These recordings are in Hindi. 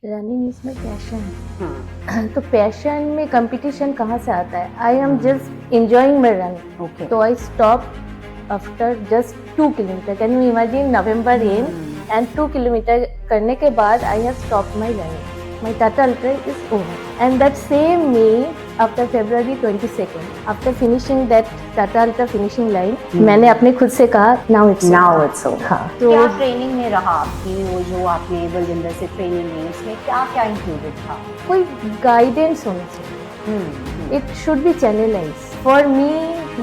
Running is my passion. हाँ, तो पैशन में कंपटीशन कहाँ से आता है? I am just enjoying my run. Okay. So I stopped after just 2 kilometer. Can you imagine? November in and 2 kilometer करने के बाद I have stopped my running. My Tata Ultra is over. And that same me after February 22nd, after finishing that Tata Ultra finishing line, मैंने अपने खुद से कहा now it's Now over. it's over. हाँ, तो क्या ट्रेनिंग में रहा आपकी वो जो आपने बलजिंदर से ट्रेनिंग ली उसमें क्या क्या इंक्लूडेड था? कोई गाइडेंस होना चाहिए. It should be channelized. For me,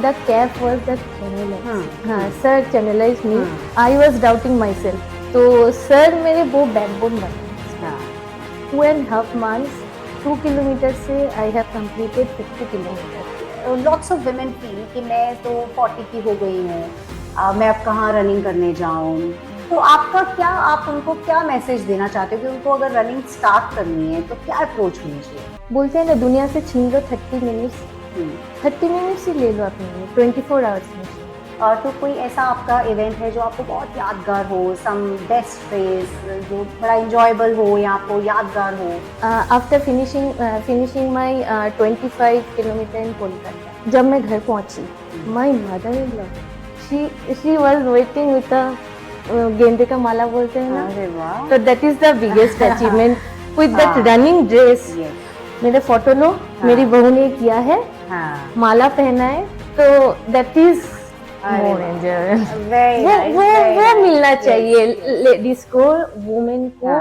the cap was the channelized. हाँ, sir channelized me. I was doubting myself. तो सर मेरे वो बैकबोन बने. 2.5 months, 2 kilometers से I have completed 50 kilometers. Lots of women feel कि मैं तो 40 की हो गई हूँ, मैं अब कहाँ रनिंग करने जाऊँ. तो आपका क्या, आप उनको क्या मैसेज देना चाहते हो कि उनको अगर रनिंग स्टार्ट करनी है तो क्या अप्रोच होनी चाहिए? बोलते हैं ना, दुनिया से छीन लो 30 मिनट्स. 30 मिनट्स ही ले लो अपने लिए 24 आवर्स में. तो कोई ऐसा आपका इवेंट है जो आपको बहुत यादगार हो, सम बेस्ट फेज जो बड़ा इंजॉयबल हो या आपको यादगार हो? आफ्टर फिनिशिंग माई 25 किलोमीटर इन कोलकाता, जब मैं घर पहुंची, my mother in law she was waiting with गेंदे का माला बोलते हैं अरे ना, वाह. तो that is the biggest achievement with that running dress. मेरे फोटो लो, मेरी बहू ने किया है, माला पहना है, तो दैट इज मोर एंजॉयमेंट. वो मिलना चाहिए लेडीज को, वुमेन को.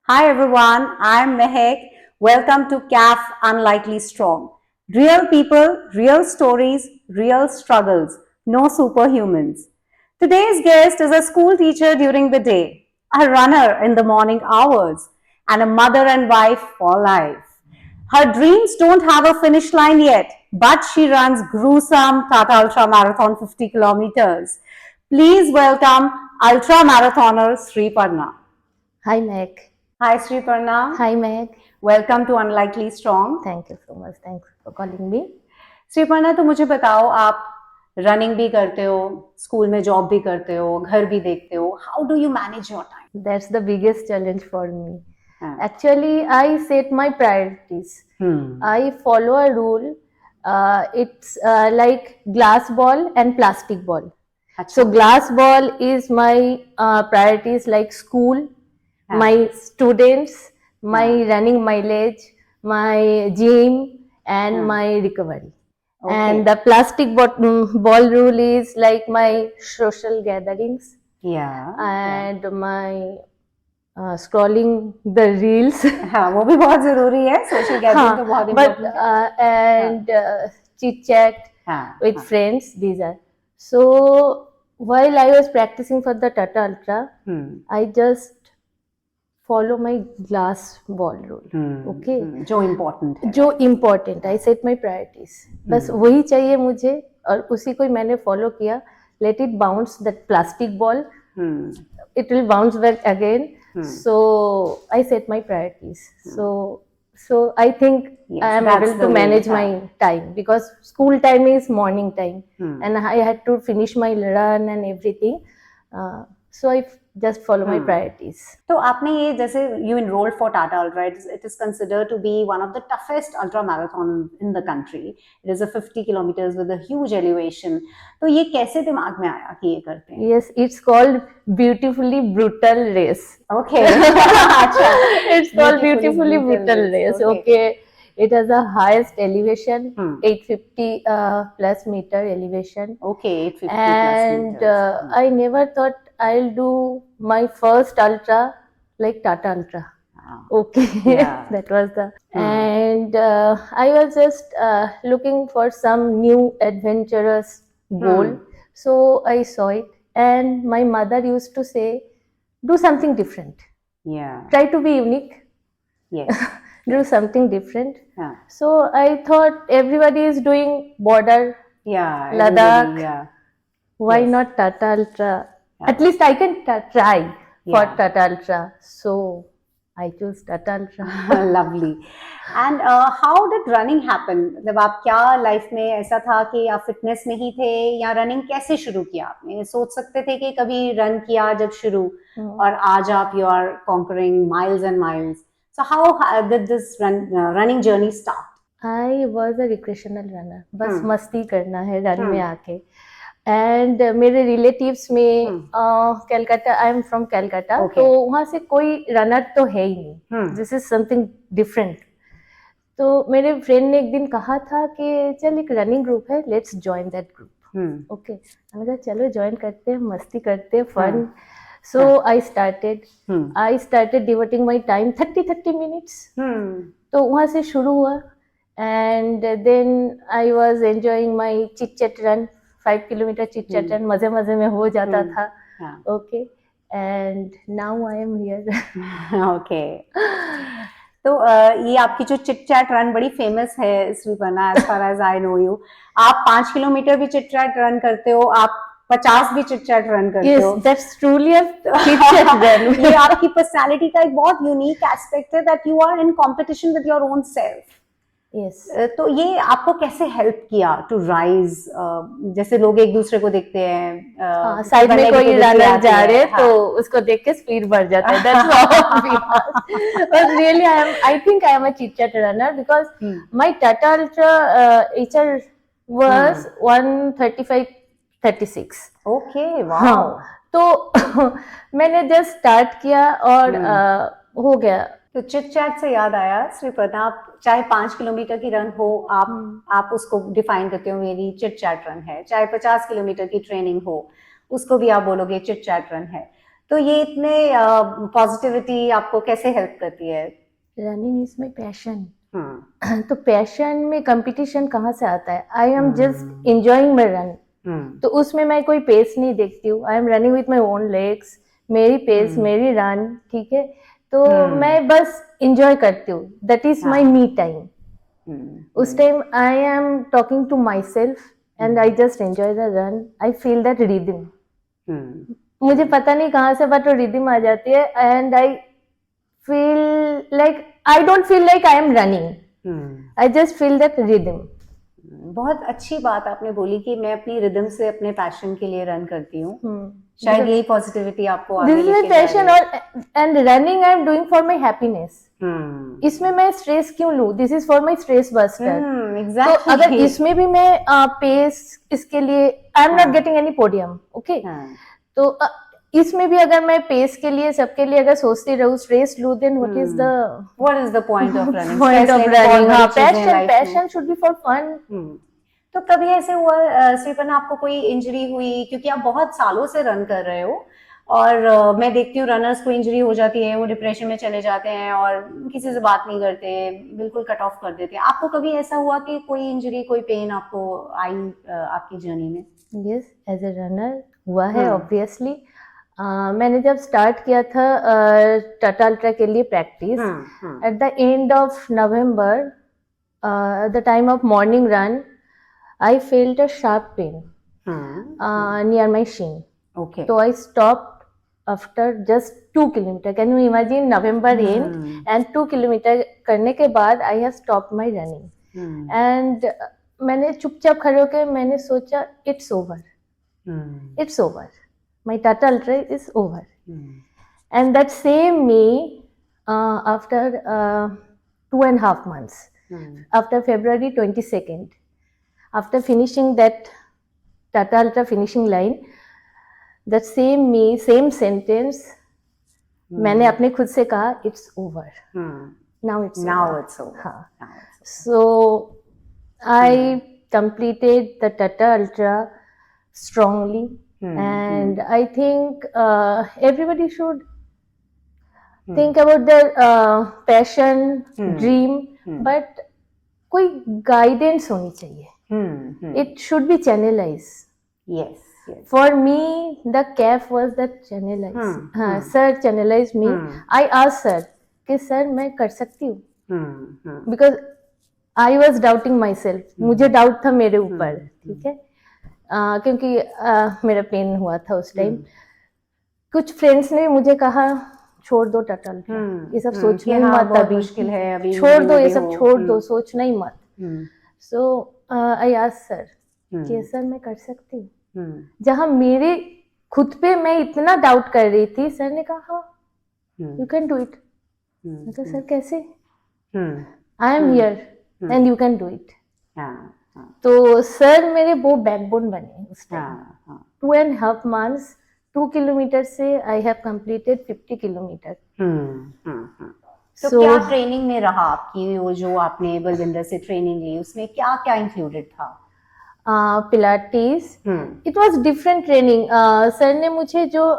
Hi everyone, I am Mehek. Welcome to CAF Unlikely Strong. Real people, real stories, real struggles, no superhumans. Today's guest is a school teacher during the day, a runner in the morning hours, and a mother and wife for life. Her dreams don't have a finish line yet, but she runs gruesome Tata Ultra Marathon 50 kilometers. Please welcome ultra marathoner Sri Parna. Hi Meg. Hi Sri Parna. Hi Meg. Welcome to Unlikely Strong. Thank you so much. Thanks for calling me. Sri Parna, तो मुझे बताओ, आप रनिंग भी करते हो, स्कूल में जॉब भी करते हो, घर भी देखते हो. How do you manage your time? That's the biggest challenge for me. Actually, I set my priorities. I follow a rule. It's like glass ball and plastic ball. So glass ball is my priorities, like school, my students, my running mileage, my gym, and my recovery. And the plastic ball rule is like my social gatherings and my scrolling the reels. हाँ, वो भी बहुत जरूरी है, सोशल गैदरिंग तो बहुत But and chit chat with friends, these are. So while I was practicing for the Tata Ultra, I just follow my glass ball rule. Okay, जो इम्पोर्टेंट है, जो इम्पोर्टेंट, आई सेट माई प्रायोरिटीज. बस वही चाहिए मुझे और उसी को मैंने फॉलो किया. Let it bounce that plastic ball, it will bounce back again. So I set my priorities. So I think I am able to manage my time, because school time is morning time and I had to finish my run and everything. So I just follow my priorities. तो आपने ये, जैसे you enrolled for Tata Ultra, it is considered to be one of the toughest ultra marathon in the country. It is a 50 kilometers with a huge elevation. तो ये कैसे दिमाग में आया कि ये करते हैं? Yes, it's called Beautifully Brutal Race. Okay. It's called Beautifully Brutal Race. Okay. It has the highest elevation, 850 plus meter elevation. Okay, 850 and plus meters. I never thought I'll do my first ultra like Tata Ultra. Okay, that was the and I was just looking for some new adventurous goal. So I saw it, and my mother used to say, do something different. Try to be unique. Do something different. So I thought everybody is doing border, Ladakh. Why not Tata Ultra? At least I can try for Yeah. Tata Ultra. So I choose Tata Ultra. Lovely. And how did running happen? मतलब आप क्या लाइफ में ऐसा था कि आप फिटनेस में ही थे, या रनिंग कैसे शुरू किया आपने? सोच सकते थे कि कभी रन किया जब शुरू, और आज आप you are conquering miles and miles. So how did this running journey start? I was a recreational runner. बस मस्ती करना है रन में Hmm. आके. एंड मेरे रिलेटिव्स में कलकत्ता, आई एम फ्रॉम कलकत्ता, Okay. तो वहाँ से कोई रनर तो है ही नहीं. This is something different. तो मेरे फ्रेंड ने एक दिन कहा था कि चल एक रनिंग ग्रुप है, let's join that group. Okay, मैंने कहा चलो ज्वाइन करते हैं, मस्ती करते हैं, fun. So I started devoting my time 30 minutes. तो वहाँ से शुरू हुआ. And then I was enjoying my chit chat run, 5 kilometre chit chat run मजे मजे में हो जाता था. Okay, and now I am here. Okay. तो ये आपकी जो चिट चैट रन बड़ी फेमस है Shriparna, as far as I know you. आप 5 किलोमीटर भी चिट चैट रन करते हो, आप 50 भी चिट चैट रन करते हो. Yes, that's truly a chit chat run. ये आपकी पर्सनालिटी का एक बहुत यूनिक एस्पेक्ट है, that you are in competition with your own self. Yes. तो ये आपको कैसे हेल्प किया टू राइज? जैसे लोग एक दूसरे को देखते हैं, साइड में कोई रनर जा रहे हैं तो उसको देख के स्पीड बढ़ जाता है. That's all. But really, I think I am a chit chat runner because my Tata Ultra HR was 1:35:36. Okay, wow. तो मैंने जस्ट स्टार्ट किया और हो गया. तो चिट चैट से याद आया श्रीपर्णा, आप चाहे 5 किलोमीटर की रन हो, आप उसको डिफाइन करते हो मेरी चिट चैट रन है, चाहे 50 किलोमीटर की ट्रेनिंग हो, उसको भी आप बोलोगे चिट चैट रन है. तो ये इतने पॉजिटिविटी आपको कैसे हेल्प करती है? Running is my passion. तो पैशन में कंपटीशन कहाँ से आता है? I am just enjoying my run. तो उसमें मैं कोई पेस नहीं देखती हूँ. I am running with my own legs, मेरी पेस, मेरी रन, ठीक है. तो मैं बस इंजॉय करती हूँ. That is my me time. उस time I am talking to myself and I just enjoy the run. I feel that rhythm. मुझे पता नहीं कहाँ से बट वो रिदम आ जाती है and I feel like, I don't feel like I am running. I just feel that rhythm. बहुत अच्छी बात आपने बोली कि मैं अपनी रिदम से अपने पैशन के लिए रन करती हूँ. शायद यही पॉजिटिविटी आपको आगे दिस इज माय पैशन. और and running I am doing for my happiness. इसमें मैं स्ट्रेस क्यों लूं? This is for my stress buster. Exactly. तो अगर इसमें भी मैं पेस इसके लिए, I am not getting any podium. Okay, तो इसमें भी अगर मैं पेस के लिए, सबके लिए अगर सोचती रहूं, स्ट्रेस लूं, then what is the point of running? Point of running? Passion should be for fun. तो कभी ऐसे हुआ श्रीपर्णा आपको कोई इंजरी हुई, क्योंकि आप बहुत सालों से रन कर रहे हो, और मैं देखती हूँ रनर्स को इंजरी हो जाती है, वो डिप्रेशन में चले जाते हैं और किसी से बात नहीं करते, बिल्कुल कट ऑफ कर देते हैं. आपको कभी ऐसा हुआ कि कोई इंजरी, कोई पेन आपको आई आपकी जर्नी में? यस, एज ए रनर हुआ है ऑब्वियसली. मैंने जब स्टार्ट किया था टाटा अल्ट्रा के लिए practice, at the end of November, the time of morning run, I felt a sharp pain near my shin. Okay. So I stopped after just 2 kilometer. Can you imagine? November end and 2 kilometer करने के बाद I have stopped my running. And मैंने चुपचाप खड़े होकर मैंने सोचा it's over. It's over. My Tata Ultra is over. And that same me after 2.5 months, after February 22nd. After finishing that Tata Ultra finishing line, that same me, same sentence, मैंने अपने खुद से कहा it's over. Now it's over. हाँ. So I completed the Tata Ultra strongly, and I think everybody should think about their passion, dream, but कोई गाइडेंस होनी चाहिए. It should be channelized. Yes. For me, the CAF was that channelized. Sir channelized me. I asked sir कि sir मैं कर सकती हूँ, because I was doubting myself. मुझे डाउट था मेरे ऊपर, ठीक है, क्योंकि मेरा पेन हुआ था उस टाइम. कुछ फ्रेंड्स ने मुझे कहा छोड़ दो टटल, ये सब सोचना ही मत, बहुत अभी मुश्किल है, अभी छोड़ दो, ये बूढ़े सब हो। छोड़ दो, सोचना ही मत. हम्म, सो आई आस्क्ड सर कि हम्म, सर मैं कर सकती हूँ. हम्म, जहाँ मेरे खुद पे मैं इतना डाउट कर रही थी, सर ने कहा हाँ यू कैन डू इट. मतलब सर कैसे, आई am here and you can do it. तो सर मेरे वो बैकबोन बने उस टाइम. 2.5 months, 2 kilometers से आई हैव कंप्लीटेड 50 kilometers. तो क्या ट्रेनिंग में रहा आपकी, वो जो आपने बलविंदर से ट्रेनिंग ली, उसमें क्या क्या इंक्लूडेड था? Pilates, it was different training. Sir ने मुझे जो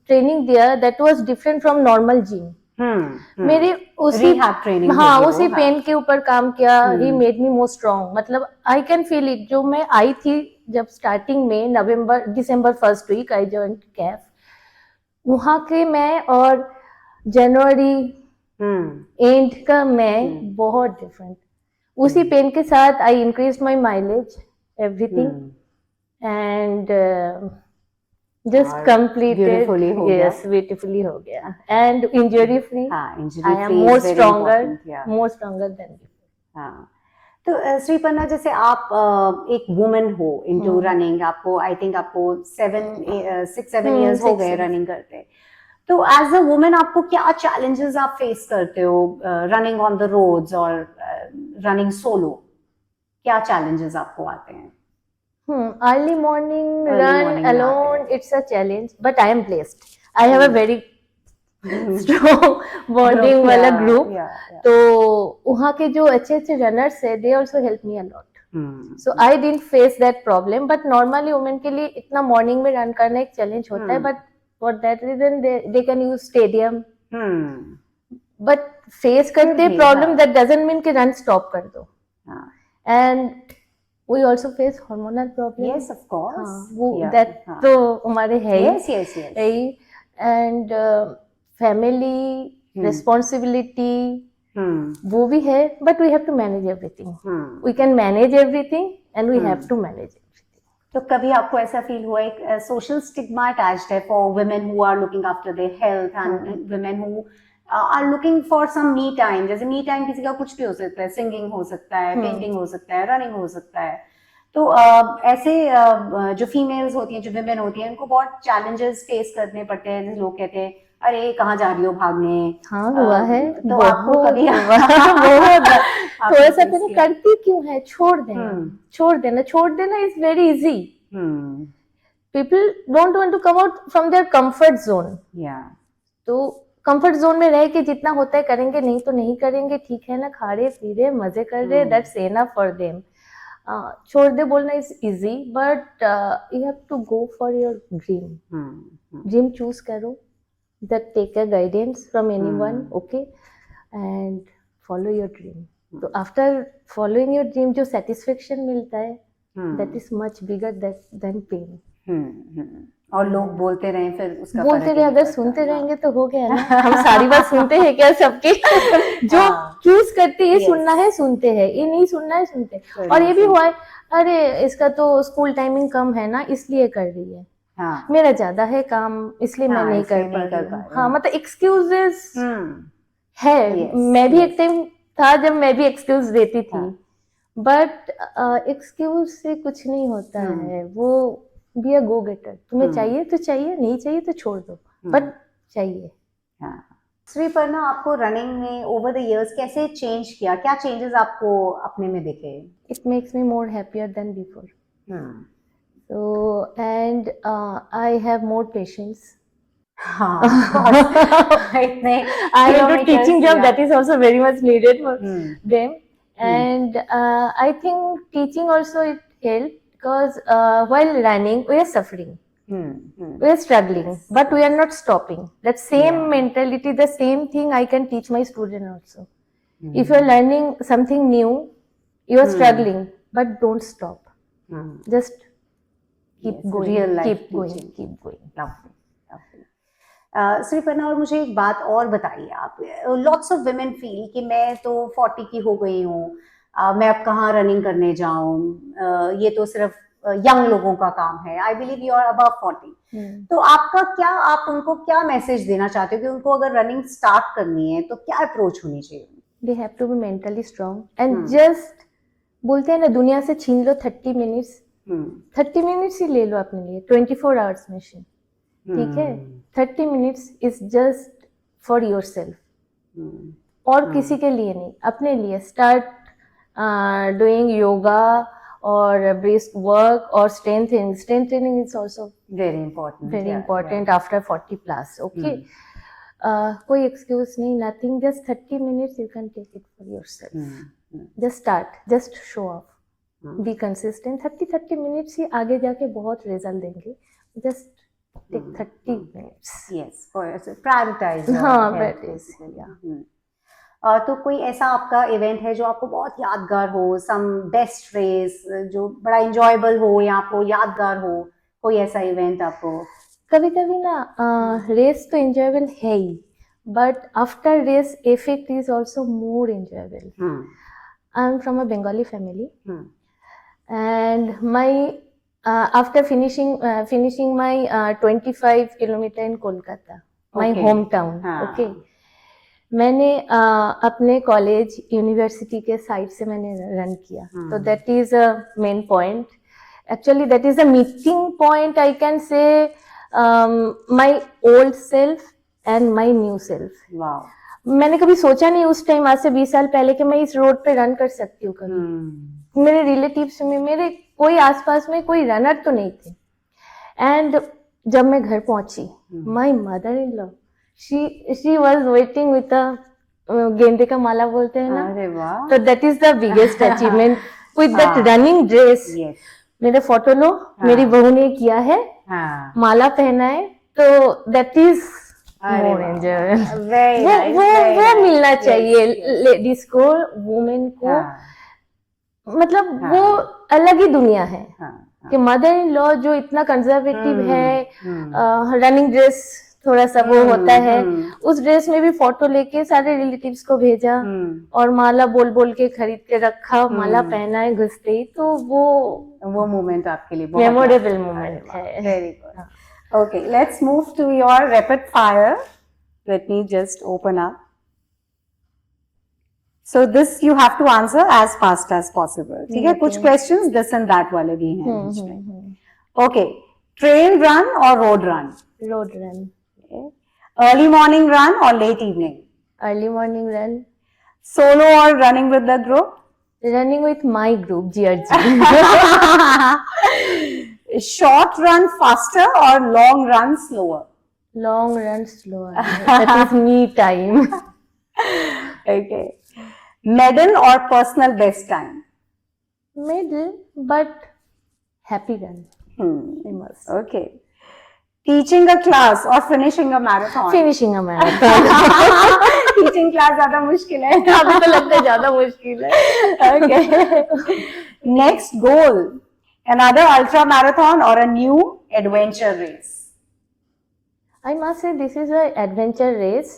ट्रेनिंग दिया that was different from normal gym. मेरे उसी ट्रेनिंग, हाँ उसी पेन के ऊपर काम किया. He made me more strong. मतलब आई कैन फील इट. जो मैं आई थी जब स्टार्टिंग में December first week I join कैफ, वहां के मैं और जनवरी एंड का मैं बहुत डिफरेंट. उसी पेन के साथ I increase my mileage everything and just completed. Yes, beautifully हो गया and injury free. I am more stronger than before. तो श्रीपर्णा, जैसे आप एक वुमेन हो इनटू रनिंग, आपको आई थिंक आपको 6-7 years हो गए रनिंग करते. तो एज अ वुमेन आपको क्या चैलेंजेस आप फेस करते हो रनिंग ऑन द रोड्स और रनिंग सोलो? क्या चैलेंजेस आपको आते हैं? Early morning run alone, it's a challenge, but I am blessed. I have a very strong bonding वाला group. तो वहाँ के जो अच्छे रनर्स है, they also help me a lot. So I didn't face that problem, but normally women के लिए इतना morning में run करना एक challenge होता है, but for that reason they can use stadium. But face करते problem, that doesn't mean कि run stop कर दो. And we also face hormonal problems. Yes, of course. that तो हमारे है ही. Yes. And family responsibility वो भी है, but we have to manage everything. We can manage everything and we have to manage everything. तो कभी आपको ऐसा फील हुआ एक सोशल स्टिग्मा अटैच्ड है for women who are looking after their health and women who are looking for some me time? जैसे मी टाइम किसी का कुछ भी हो सकता है, सिंगिंग हो सकता है, पेंटिंग हो सकता है, रनिंग हो सकता है. तो ऐसे जो फीमेल्स होती हैं, जो विमेन होती हैं, उनको बहुत चैलेंजेस फेस करने पड़ते हैं. जैसे लोग कहते हैं अरे कहाँ जा रही हो भागने. हाँ हुआ है. तो आपको कभी थोड़ा सा तो करती क्यों है, छोड़ देना is very easy. People don't want to come out from their comfort zone. तो कंफर्ट जोन में रह के जितना होता है करेंगे, नहीं तो नहीं करेंगे. ठीक है ना, खा रहे पी रहे मजे कर रहे, दैट्स एनफ फॉर देम. छोड़ दे बोलना is easy, but you have to go for your dream. Dream choose करो, that take a guidance from anyone, okay, and follow your dream. So after following your dream जो satisfaction मिलता है, that is much bigger than pain. और लोग बोलते रहे, फिर उसका बोलते रहे, अगर सुनते रहेंगे तो हो गया ना. हम सारी बात सुनते हैं क्या सबकी? जो चूज करते ये सुनना है सुनते हैं, ये नहीं सुनना है सुनते. और ये भी हुआ है, अरे इसका तो स्कूल टाइमिंग कम है ना इसलिए कर रही है. मेरा ज्यादा है काम इसलिए मैं नहीं कर पा रही हूँ. हाँ, मतलब एक्सक्यूजेस है. मैं भी एक टाइम था जब मैं भी एक्सक्यूज देती थी, बट एक्सक्यूज से कुछ नहीं होता है. वो बी अ गो गेटर. तुम्हें चाहिए तो चाहिए, नहीं चाहिए तो छोड़ दो, बट चाहिए. श्रीपर्णा, आपको रनिंग ने ओवर द इयर्स कैसे चेंज किया? क्या चेंजेस आपको अपने में दिखे? It makes me more happier than before. So and I have more patience. I have a teaching job that is also very much needed for them. And I think teaching also it helped because while running we are suffering, we are struggling, but we are not stopping. That same mentality, the same thing I can teach my student also. If you are learning something new, you are struggling, but don't stop. Just keep going, keep going. Shriparna, और मुझे एक बात और बताइए आप. लॉट्स ऑफ वुमेन फील कि मैं तो 40 की हो गई हूँ, मैं अब कहाँ रनिंग करने जाऊँ, ये तो सिर्फ यंग लोगों का काम है, I believe you are above 40, तो आपका क्या, आप उनको क्या मैसेज देना चाहते हो कि उनको अगर रनिंग स्टार्ट करनी है तो क्या अप्रोच होनी चाहिए? They have to be mentally strong and just बोलते हैं ना, दुनिया से छीन लो 30 मिनट्स, 30 मिनट्स ही ले लो अपने लिए, 24 आवर्स मशीन, ठीक है, 30 minutes is just for your self, और किसी के लिए नहीं, अपने लिए। स्टार्ट डूइंग योगा और ब्रिस्क वर्क और strength training is also very important after 40 plus, okay. कोई एक्सक्यूज नहीं, nothing, just 30 minutes you can take it for yourself, just start, just show off, be consistent. 30 minutes ही आगे जाके बहुत रिजल्ट देंगे, just take 30 minutes. Yes, prioritise. हाँ, प्रायोरिटाइज। तो कोई ऐसा आपका इवेंट है जो आपको बहुत यादगार हो, सम बेस्ट रेस जो बड़ा इंजॉयबल हो या आपको यादगार हो, कोई ऐसा इवेंट आपको? कभी कभी ना रेस तो इंजॉयबल है ही, but after race effect is also more enjoyable. I am from a Bengali family and my after finishing my 25 kilometer in Kolkata, my hometown, okay, मैंने अपने कॉलेज यूनिवर्सिटी के साइड से मैंने रन किया, तो that is a main point, actually that is a meeting point, I can say my old self and my new self. मैंने कभी सोचा नहीं उस टाइम, आज से 20 साल पहले, कि मैं इस रोड पे रन कर सकती हूँ कभी। मेरे रिलेटिव्स में, मेरे कोई आसपास में कोई रनर तो नहीं थे। एंड जब मैं घर पहुंची, my mother in law, she was waiting with a गेंदे का माला बोलते हैं ना, अरे वाह, तो that is the biggest achievement with that running dress. मेरे फोटो लो, मेरी बहू ने किया है, माला पहना है, तो दैट इज मोर एंजॉयबल। वो मिलना चाहिए लेडीज को, वुमेन को, मतलब वो अलग ही दुनिया है कि मदर इन लॉ जो इतना कंजर्वेटिव है, रनिंग ड्रेस थोड़ा सा वो होता है, उस ड्रेस में भी फोटो लेके सारे रिलेटिव्स को भेजा और माला बोल बोल के खरीद के रखा, माला पहना है घुसते ही, तो वो मोमेंट आपके लिए बहुत मेमोरेबल मोमेंट है। Very good. Okay, let's move to your rapid fire. Let me just open up. So this you have to answer as fast as possible. ठीक है, कुछ questions this and that वाले भी हैं इसमें। Okay, trail run or road run? Road run. Okay. Early morning run or late evening? Early morning run. Solo or running with the group? Running with my group, GRG. Short run faster or long run slower? Long run slower. That is me time. Okay. Medal or personal best time? Medal, but happy run. I must. Okay. Teaching a class or finishing a marathon? Finishing a marathon. Teaching class ज़्यादा मुश्किल है। अभी तो लगता है ज़्यादा मुश्किल है। Okay. Next goal. Another ultra marathon or a new adventure race? I must say this is an adventure race.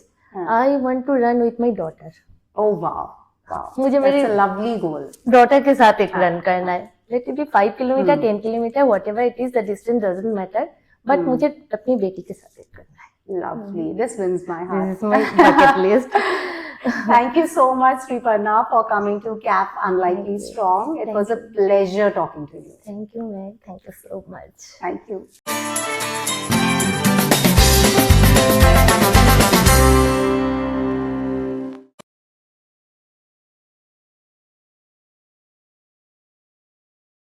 I want to run with my daughter. Oh wow, wow. मुझे मेरी That's a lovely goal. daughter के साथ एक रन करना है. Let it be 5 kilometer, 10 kilometer, whatever it is, the distance doesn't matter. But मुझे अपनी बेटी के साथ एक करना है. Lovely. This wins my heart. This is my bucket list. Thank you so much, Sriparna, for coming to CAF Unlikely Strong. It was a pleasure talking to you. Thank you, Meg. Thank you so much. Thank you.